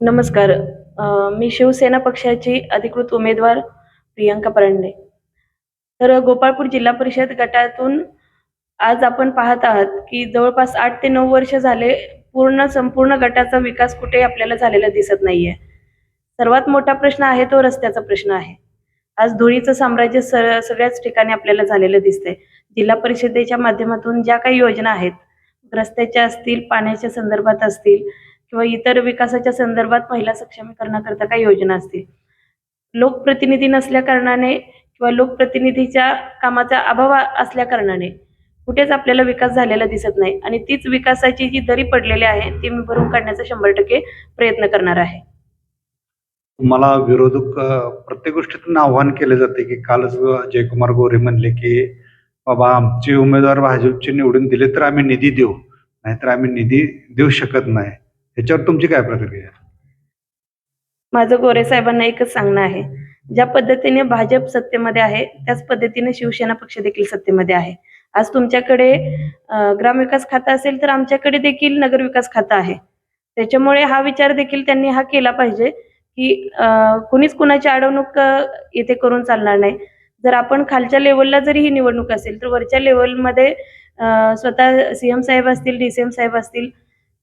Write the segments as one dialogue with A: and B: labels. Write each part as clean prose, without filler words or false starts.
A: नमस्कार. मी शिवसेना पक्षाची अधिकृत उमेदवार प्रियंका परांडे. तर गोपाळपूर जिल्हा परिषद गटातून आज आपण पाहत आहात, की जवळपास 8 ते 9 वर्ष झाले संपूर्ण गटाचा विकास कुठे आपल्याला झालेला दिसत नाहीये. सर्वात मोठा प्रश्न आहे तो रस्त्याचा प्रश्न आहे. आज धुळीचं साम्राज्य सगळ्याच ठिकाणी आपल्याला झालेलं दिसतंय. जिल्हा परिषदेच्या माध्यमातून ज्या काही योजना आहेत, रस्त्याच्या असतील, पाण्याच्या संदर्भात असतील किंवा इतर विकासाच्या संदर्भात महिला सक्षमीकरणाकरता काही योजना असतील. लोकप्रतिनिधी नसल्याकारणाने किंवा लोकप्रतिनिधीच्या कामाचा अभाव असल्या कारणाने कुठेच आपल्याला विकास झालेला दिसत नाही आणि तीच विकासाची जी दरी पडलेली आहे ती मी भरून काढण्याचा 100% प्रयत्न करणार आहे.
B: तुम्हाला विरोधक प्रत्येक गोष्टीतून आव्हान केले जाते की कालच जयकुमार गोरे म्हणले की बाबा आमचे उमेदवार भाजपचे निवडून दिले तर आम्ही निधी देऊ, नाहीतर आम्ही निधी देऊ शकत नाही. ह्याच्यावर तुमची काय प्रतिक्रिया?
A: माझं गोरे साहेबांना एकच सांगणं आहे, ज्या पद्धतीने भाजप सत्तेमध्ये आहे त्याच पद्धतीने शिवसेना पक्ष देखील सत्तेमध्ये आहे. आज तुमच्याकडे ग्रामविकास खातं असेल तर आमच्याकडे देखील नगरविकास खातं आहे. त्याच्यामुळे हा विचार देखील त्यांनी हा केला पाहिजे, की कुणीच कुणाची अडवणूक इथे करून चालणार नाही. जर आपण खालच्या लेव्हलला जरी ही निवडणूक असेल तर वरच्या लेव्हलमध्ये स्वतः सीएम साहेब असतील, डीसीएम साहेब असतील,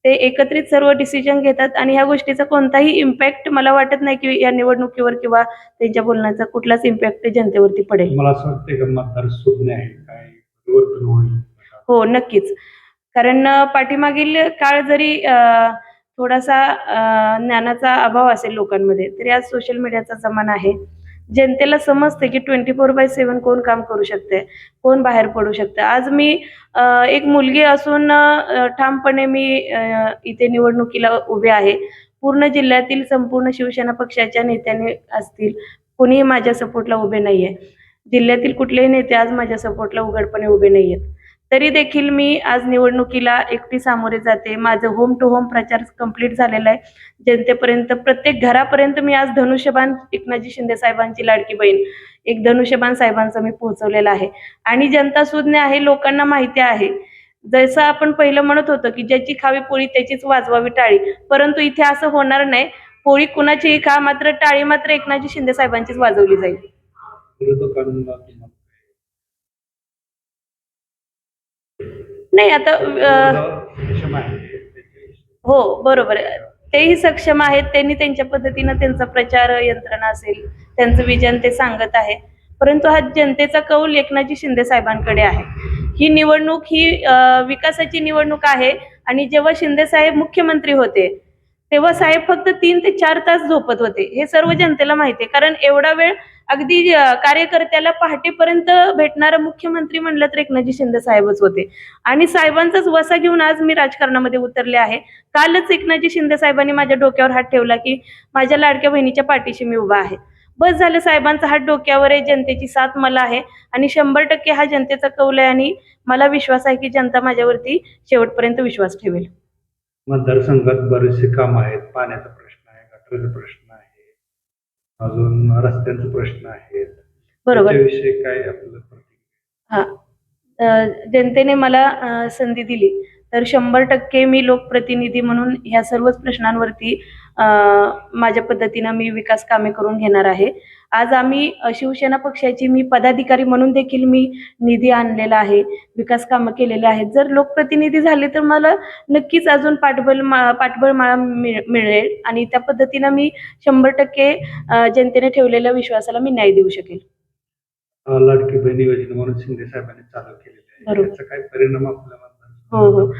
A: ते एकत्रित सर्व डिसिजन घेतात आणि ह्या गोष्टीचा कोणताही इम्पॅक्ट मला वाटत नाही, की या निवडणुकीवर किंवा त्यांच्या बोलण्याचा कुठलाच इम्पॅक्ट जनतेवरती पडेल.
B: मला असं वाटतंय का मतदार सुज्ञ आहे, काय परिवर्तन होईल?
A: हो, नक्कीच. कारण पाठीमागील काळ जरी थोडासा ज्ञानाचा अभाव असेल लोकांमध्ये, तरी आज सोशल मीडियाचा जमाना आहे. जनतेला समजते की 24/7 कोण काम करू शकते, कोण बाहेर पडू शकतं. आज मी एक मुलगी असून ठामपणे मी इथे निवडणुकीला उभे आहे. पूर्ण जिल्ह्यातील संपूर्ण शिवसेना पक्षाच्या नेत्याने असतील, कोणीही माझ्या सपोर्टला उभे नाहीये. जिल्ह्यातील कुठलेही नेते आज माझ्या सपोर्टला उघडपणे उभे नाहीयेत. तरी देखील मी आज निवडणुकीला एकटी सामोरे जाते. माझं होम टू होम प्रचार कंप्लीट झालेला आहे. जनतेपर्यंत, प्रत्येक घरापर्यंत मी आज धनुष्यबाण एकनाथजी शिंदे साहेबांची लाडकी बहीण, एक धनुष्यबाण साहेबांचा मी पोहोचवलेला आहे आणि जनता सुज्ञ आहे, लोकांना माहिती आहे. जसं आपण पहिलं म्हणत होतो, की ज्याची खावी पोळी त्याचीच वाजवावी टाळी. परंतु इथे असं होणार नाही. पोळी कुणाचीही खा, मात्र टाळी मात्र एकनाथजी शिंदे साहेबांचीच वाजवली जाईल.
B: विरोधकांना
A: नाही आता
B: सक्षम आहे.
A: हो, बरोबर आहे. तेही सक्षम आहेत. त्यांनी त्यांच्या पद्धतीनं त्यांचा प्रचार यंत्रणा असेल, त्यांचं विजन ते सांगत आहे. परंतु हा जनतेचा कौल एकनाथजी शिंदे साहेबांकडे आहे. ही निवडणूक ही विकासाची निवडणूक आहे आणि जेव्हा शिंदे साहेब मुख्यमंत्री होते, तेव्हा साहेब फक्त 3 ते 4 तास झोपत होते. हे सर्व जनतेला माहिती आहे. कारण एवढा वेळ अगदी कार्यकर्त्याला पहाटेपर्यंत भेटणारा मुख्यमंत्री म्हणलं तर एकनाथजी शिंदे साहेबच होते आणि साहेबांचाच वसा घेऊन आज मी राजकारणामध्ये उतरले आहे. कालच एकनाथजी शिंदे साहेबांनी माझ्या डोक्यावर हात ठेवला, की माझ्या लाडक्या बहिणीच्या पाठीशी मी उभा आहे. बस झालं, साहेबांचा हात डोक्यावर आहे, जनतेची साथ मला आहे आणि 100% हा जनतेचा कौल आहे आणि मला विश्वास आहे, की जनता माझ्यावरती शेवटपर्यंत विश्वास ठेवेल.
B: मतदारसंघात बरेचसे काम आहेत. पाण्याचा प्रश्न आहे, गटाराचा प्रश्न आहे, अजून रस्त्यांचे प्रश्न आहेत.
A: बरोबर.
B: त्याच्याविषयी काय आपलं प्रतिक्रिया?
A: हां. जनतेने मला संधी दिली, तर 100% मी लोकप्रतिनिधी म्हणून ह्या सर्वच प्रश्नांवरती माझ्या पद्धतीनं मी विकास कामे करून घेणार आहे. आज आम्ही शिवसेना पक्षाची मी पदाधिकारी म्हणून देखील मी निधी आणलेला आहे, विकास कामं केलेली आहेत. जर लोकप्रतिनिधी झाले तर मला नक्कीच अजून पाठबळ मला मिळेल आणि त्या पद्धतीनं मी 100% जनतेने ठेवलेल्या विश्वासाला मी न्याय देऊ शकेल.
B: लाडकी बहीण योजना म्हणून शिंदे साहेबांनी चालू केलेली आहे.
A: बरोबर.
B: याचा काय परिणाम आपल्या
A: हो, हो.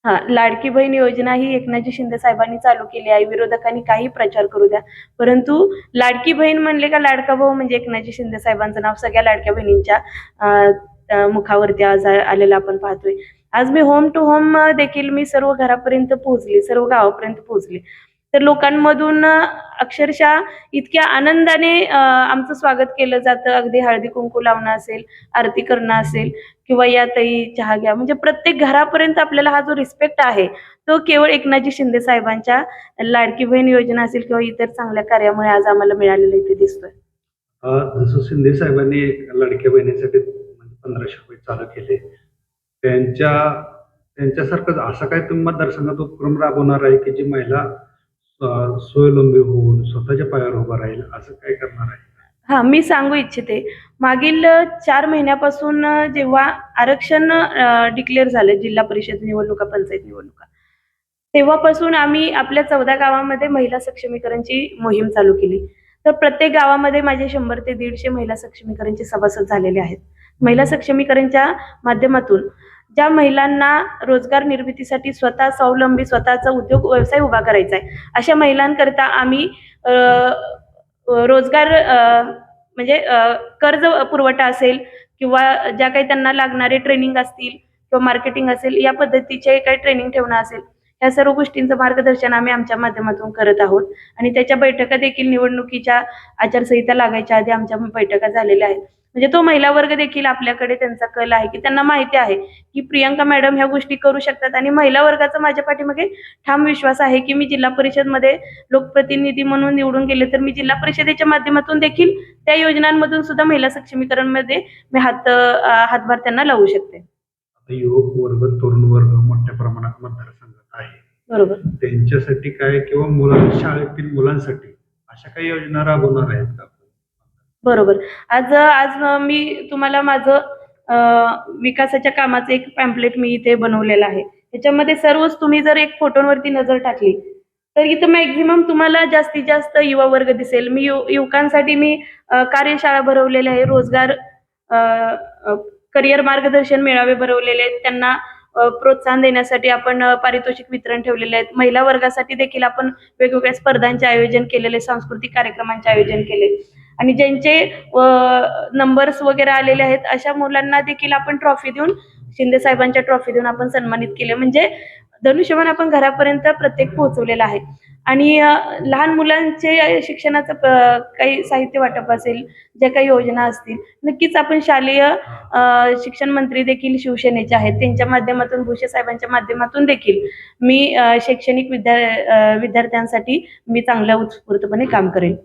A: हां, लाडकी बहीण योजना ही एकनाथजी शिंदे साहेबांनी चालू केली आहे. विरोधकांनी काही प्रचार करू द्या. परंतु लाडकी बहीण म्हणले का लाडका भाऊ म्हणजे एकनाथजी शिंदे साहेबांचं नाव सगळ्या लाडक्या बहिणींच्या मुखावरती आज आलेलं आपण पाहतोय. आज मी होम टू होम देखील मी सर्व घरापर्यंत पोहोचली, सर्व गावापर्यंत पोहोचली. तर लोकांमधून अक्षरशः इतक्या आनंदाने आमचं स्वागत केलं जातं. अगदी हळदी-कुंकू लावणं असेल, आरती करणं असेल किंवा या ताई चहा घ्या. म्हणजे प्रत्येक घरापर्यंत आपल्याला हा जो रिस्पेक्ट आहे, तो केवळ एकनाथजी शिंदे साहेबांच्या लाडकी बहीण योजना असेल किंवा इतर चांगल्या कार्यामुळे आज आम्हाला मिळालेलं इथे दिसतोय.
B: जसं शिंदे साहेबांनी लाडक्या बहिणीसाठी म्हणजे 1500 रुपये चालू केले. त्यांच्या त्यांच्यासारखंच असा काय तुम्ही मतदारसंघात उपक्रम राबवणार आहे की जी महिला स्वावलंबी होऊन स्वतःच्या पायावर उभा राहील असं काय करणार आहे?
A: हां, मी सांगू इच्छिते. मागील 4 महिन्यापासून जेव्हा आरक्षण डिक्लेअर झालं जिल्हा परिषद निवडणुका, पंचायत निवडणुका, तेव्हापासून आम्ही आपल्या 14 गावामध्ये महिला सक्षमीकरणची मोहीम चालू केली. तर प्रत्येक गावामध्ये माझे 100 ते 150 महिला सक्षमीकरणचे सभासद झालेले आहेत. महिला सक्षमीकरणच्या माध्यमातून ज्या महिलांना रोजगार निर्मितीसाठी स्वतः स्वावलंबी स्वतःचा उद्योग व्यवसाय उभा करायचा आहे, अशा महिलांकरता आम्ही अ, रोजगार म्हणजे कर्ज पुरवठा असेल किंवा ज्या काही त्यांना लागणारे ट्रेनिंग असतील किंवा मार्केटिंग असेल, या पद्धतीचे काही ट्रेनिंग ठेवणं असेल, या सर्व गोष्टींचं मार्गदर्शन आम्ही आमच्या माध्यमातून करत आहोत आणि त्याच्या बैठका देखील निवडणुकीच्या आचारसंहिता लागायच्या आधी आमच्या बैठका झालेल्या आहेत. म्हणजे तो महिला वर्ग देखील आपल्याकडे त्यांचा कल आहे, की त्यांना माहिती आहे, की प्रियंका मॅडम ह्या गोष्टी करू शकतात आणि महिला वर्गाचा माझ्या पाठीमागे ठाम विश्वास आहे, की मी जिल्हा परिषदमध्ये लोकप्रतिनिधी म्हणून निवडून गेले, तर मी जिल्हा परिषदेच्या माध्यमातून देखील त्या योजनांमधून सुद्धा महिला सक्षमीकरणमध्ये मी हातभार त्यांना लावू शकते.
B: आता युवक वर्ग, तरुण वर्ग मोठ्या प्रमाणात मतदारसंघात आहे.
A: बरोबर.
B: त्यांच्यासाठी काय किंवा शाळेतील मुलांसाठी अशा काही योजना राबवणार आहेत का?
A: बरोबर. आज आज मी तुम्हाला माझं विकासाच्या कामाचं एक पॅम्पलेट मी इथे बनवलेलं आहे. त्याच्यामध्ये सर्वच तुम्ही जर एक फोटोंवरती नजर टाकली, तर इथं मॅक्सिमम तुम्हाला जास्तीत जास्त युवा वर्ग दिसेल. मी युवकांसाठी कार्यशाळा भरवलेल्या आहे. रोजगार करिअर मार्गदर्शन मेळावे भरवलेले आहेत. त्यांना प्रोत्साहन देण्यासाठी आपण पारितोषिक वितरण ठेवलेले आहेत. महिला वर्गासाठी देखील आपण वेगवेगळ्या स्पर्धांचे आयोजन केलेले, सांस्कृतिक कार्यक्रमांचे आयोजन केले आणि ज्यांचे नंबर्स वगैरे आलेले आहेत, अशा मुलांना देखील आपण ट्रॉफी देऊन, शिंदे साहेबांच्या ट्रॉफी देऊन आपण सन्मानित केले. म्हणजे धनुष्यबाण आपण घरापर्यंत प्रत्येक पोहोचवलेला आहे. आणि लहान मुलांचे शिक्षणाचं काही साहित्य वाटप असेल, ज्या काही योजना असतील, नक्कीच आपण शालेय शिक्षण मंत्री देखील शिवसेनेचे आहेत. त्यांच्या माध्यमातून, भुसे साहेबांच्या माध्यमातून देखील मी शैक्षणिक विद्यार्थ्यांसाठी मी चांगल्या उत्स्फूर्तपणे काम करेन.